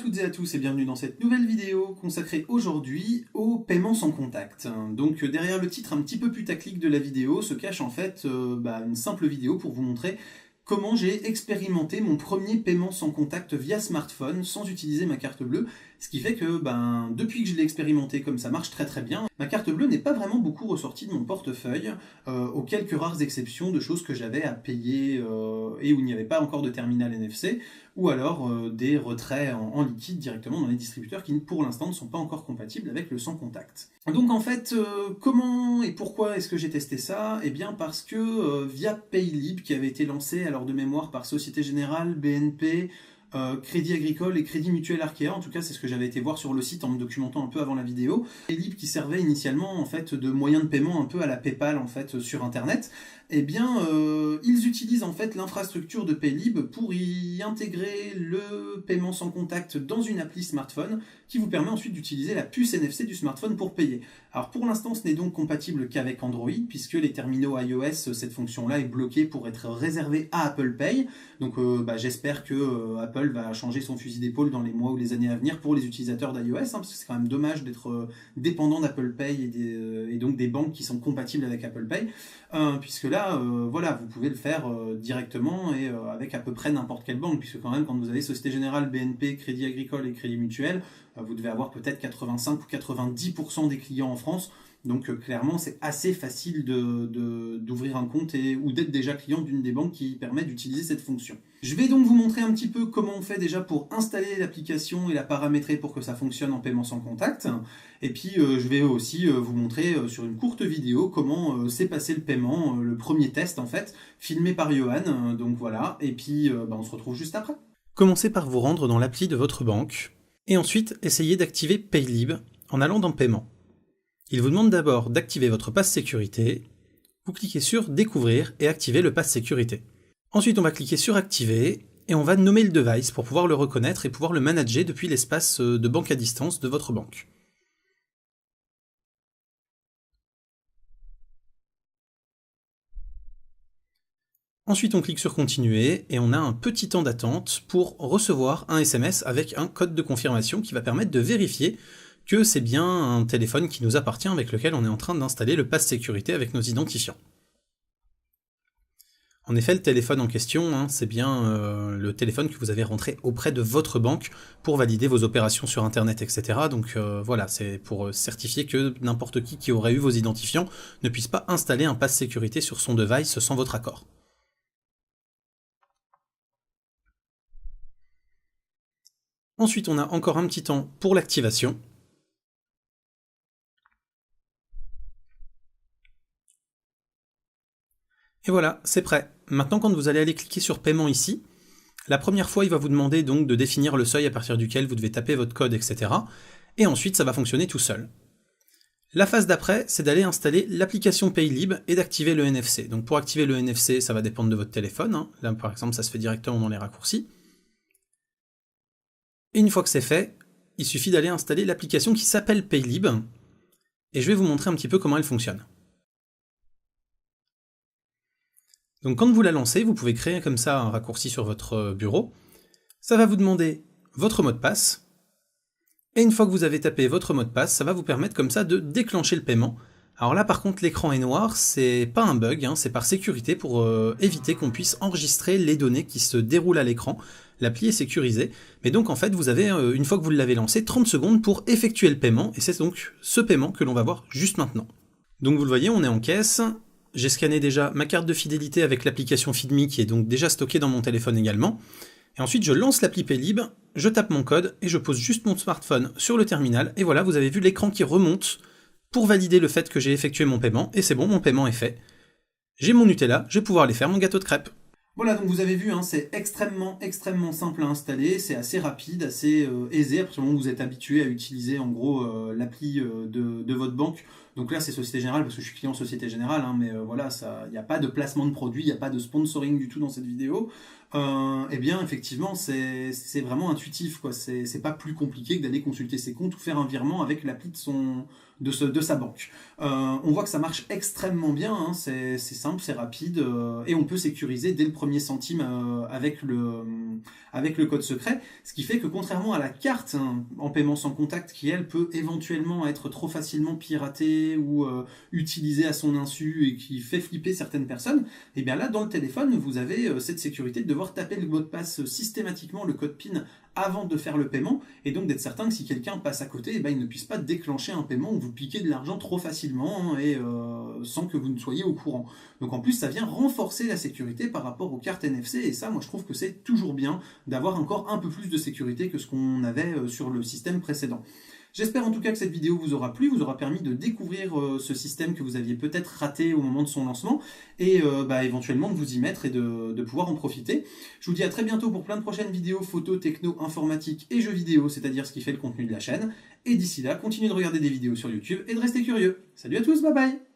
toutes et à tous et bienvenue dans cette nouvelle vidéo consacrée aujourd'hui au paiement sans contact. Donc derrière le titre un petit peu putaclic de la vidéo se cache en fait une simple vidéo pour vous montrer comment j'ai expérimenté mon premier paiement sans contact via smartphone sans utiliser ma carte bleue. Ce qui fait que depuis que je l'ai expérimenté comme ça marche très très bien, ma carte bleue n'est pas vraiment beaucoup ressortie de mon portefeuille, aux quelques rares exceptions de choses que j'avais à payer et où il n'y avait pas encore de terminal NFC, ou alors des retraits en liquide directement dans les distributeurs qui pour l'instant ne sont pas encore compatibles avec le sans contact. Donc en fait, comment et pourquoi est-ce que j'ai testé ça? Eh bien parce que via Paylib, qui avait été lancé alors de mémoire par Société Générale, BNP, Crédit Agricole et Crédit Mutuel Arkea, en tout cas c'est ce que j'avais été voir sur le site en me documentant un peu avant la vidéo. Paylib qui servait initialement en fait de moyen de paiement un peu à la PayPal en fait sur internet. Eh bien, ils utilisent en fait l'infrastructure de Paylib pour y intégrer le paiement sans contact dans une appli smartphone qui vous permet ensuite d'utiliser la puce NFC du smartphone pour payer. Alors pour l'instant, ce n'est donc compatible qu'avec Android, puisque les terminaux iOS, cette fonction-là est bloquée pour être réservée à Apple Pay. Donc j'espère que Apple va changer son fusil d'épaule dans les mois ou les années à venir pour les utilisateurs d'iOS, parce que c'est quand même dommage d'être dépendant d'Apple Pay et donc des banques qui sont compatibles avec Apple Pay, puisque là, vous pouvez le faire directement et avec à peu près n'importe quelle banque, puisque quand même quand vous avez Société Générale, BNP, Crédit Agricole et Crédit Mutuel, vous devez avoir peut-être 85 ou 90% des clients en France. Donc clairement, c'est assez facile d'ouvrir un compte ou d'être déjà client d'une des banques qui permet d'utiliser cette fonction. Je vais donc vous montrer un petit peu comment on fait déjà pour installer l'application et la paramétrer pour que ça fonctionne en paiement sans contact. Et puis je vais aussi vous montrer sur une courte vidéo comment s'est passé le paiement, le premier test en fait, filmé par Johan. Donc voilà, et puis on se retrouve juste après. Commencez par vous rendre dans l'appli de votre banque, et ensuite essayez d'activer Paylib en allant dans Paiement. Il vous demande d'abord d'activer votre passe sécurité, vous cliquez sur Découvrir et activer le pass sécurité. Ensuite on va cliquer sur Activer, et on va nommer le device pour pouvoir le reconnaître et pouvoir le manager depuis l'espace de banque à distance de votre banque. Ensuite on clique sur Continuer, et on a un petit temps d'attente pour recevoir un SMS avec un code de confirmation qui va permettre de vérifier que c'est bien un téléphone qui nous appartient avec lequel on est en train d'installer le pass sécurité avec nos identifiants. En effet, le téléphone en question, c'est bien le téléphone que vous avez rentré auprès de votre banque pour valider vos opérations sur internet, etc. Donc voilà, c'est pour certifier que n'importe qui aurait eu vos identifiants ne puisse pas installer un pass sécurité sur son device sans votre accord. Ensuite, on a encore un petit temps pour l'activation. Et voilà, c'est prêt. Maintenant, quand vous allez aller cliquer sur Paiement ici, la première fois, il va vous demander donc de définir le seuil à partir duquel vous devez taper votre code, etc. Et ensuite, ça va fonctionner tout seul. La phase d'après, c'est d'aller installer l'application Paylib et d'activer le NFC. Donc pour activer le NFC, ça va dépendre de votre téléphone. Là, par exemple, ça se fait directement dans les raccourcis. Et une fois que c'est fait, il suffit d'aller installer l'application qui s'appelle Paylib. Et je vais vous montrer un petit peu comment elle fonctionne. Donc quand vous la lancez, vous pouvez créer comme ça un raccourci sur votre bureau. Ça va vous demander votre mot de passe. Et une fois que vous avez tapé votre mot de passe, ça va vous permettre comme ça de déclencher le paiement. Alors là par contre l'écran est noir, c'est pas un bug, c'est par sécurité pour éviter qu'on puisse enregistrer les données qui se déroulent à l'écran. L'appli est sécurisée, mais donc en fait vous avez, une fois que vous l'avez lancé, 30 secondes pour effectuer le paiement, et c'est donc ce paiement que l'on va voir juste maintenant. Donc vous le voyez, on est en caisse. J'ai scanné déjà ma carte de fidélité avec l'application Feedme qui est donc déjà stockée dans mon téléphone également. Et ensuite je lance l'appli Paylib, je tape mon code et je pose juste mon smartphone sur le terminal. Et voilà, vous avez vu l'écran qui remonte pour valider le fait que j'ai effectué mon paiement. Et c'est bon, mon paiement est fait. J'ai mon Nutella, je vais pouvoir aller faire mon gâteau de crêpes. Voilà, donc vous avez vu, c'est extrêmement simple à installer, c'est assez rapide, assez aisé, à partir du moment où vous êtes habitué à utiliser en gros l'appli de votre banque. Donc là c'est Société Générale parce que je suis client Société Générale, mais voilà, il n'y a pas de placement de produit, il n'y a pas de sponsoring du tout dans cette vidéo. eh bien effectivement c'est vraiment intuitif, quoi. C'est pas plus compliqué que d'aller consulter ses comptes ou faire un virement avec l'appli de sa banque. On voit que ça marche extrêmement bien, hein. C'est simple, c'est rapide, et on peut sécuriser dès le premier centime avec le code secret, ce qui fait que contrairement à la carte, hein, en paiement sans contact, qui elle peut éventuellement être trop facilement piratée ou utilisée à son insu et qui fait flipper certaines personnes, et bien là dans le téléphone vous avez cette sécurité de devoir taper le mot de passe systématiquement, le code PIN, avant de faire le paiement, et donc d'être certain que si quelqu'un passe à côté, eh ben, il ne puisse pas déclencher un paiement ou vous piquer de l'argent trop facilement, hein, et sans que vous ne soyez au courant. Donc en plus ça vient renforcer la sécurité par rapport aux cartes NFC, et ça moi je trouve que c'est toujours bien d'avoir encore un peu plus de sécurité que ce qu'on avait sur le système précédent. J'espère en tout cas que cette vidéo vous aura plu, vous aura permis de découvrir ce système que vous aviez peut-être raté au moment de son lancement, et éventuellement de vous y mettre et de pouvoir en profiter. Je vous dis à très bientôt pour plein de prochaines vidéos photos, techno, informatique et jeux vidéo, c'est-à-dire ce qui fait le contenu de la chaîne. Et d'ici là, continuez de regarder des vidéos sur YouTube et de rester curieux. Salut à tous, bye bye!